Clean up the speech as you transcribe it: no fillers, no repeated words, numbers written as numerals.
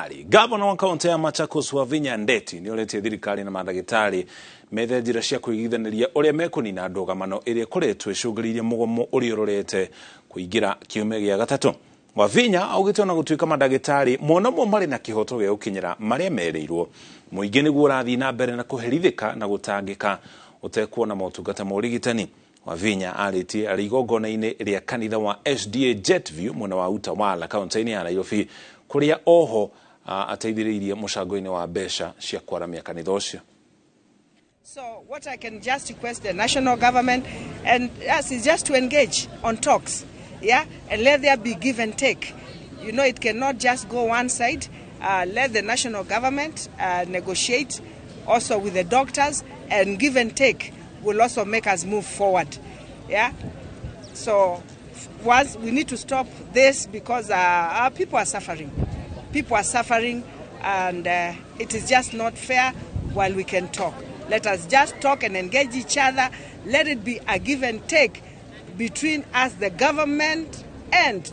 thirikari. Ngabana wa kaunti ya Machakos Wavinya Ndeti ni oletie thirikari na mandagĩtarĩ methe njĩra cia kũigithaniria ũrĩa mekũnina ndũgamano ĩrĩa ĩkoretwo ĩcũngĩrĩirie mũgomo ũrĩa ũrorete kũingĩra kiumia gĩa gatatũ. Wavinya augĩte ona gũtuĩka mandagĩtarĩ monamo marĩ na kĩhoto gĩa gũkinyĩra marĩa merĩirwo, mũingĩ nĩguo ũrathiĩ na mbere na kũherithĩka na gũtangĩka ũtekuona motungata ma ũrigitani. Wavinya arĩtie arĩ igongona-inĩ rĩa kanitha wa SDA Jetview mwena wa Utawala kaunti-inĩ ya Nairobi, kũrĩa oho ateithĩrĩirie mũcango-inĩ wa mbeca cia kwaramia kanitha ũcio. So what I can just request the national government and us is just to engage on talks, yeah, and let there be give and take. You know, it cannot just go one side. Let the national government negotiate also with the doctors, and give and take will also make us move forward, yeah. So once we need to stop this because our people are suffering. People are suffering, and it is just not fair while we can talk. Let us just talk and engage each other. Let it be a give and take between us, the government, and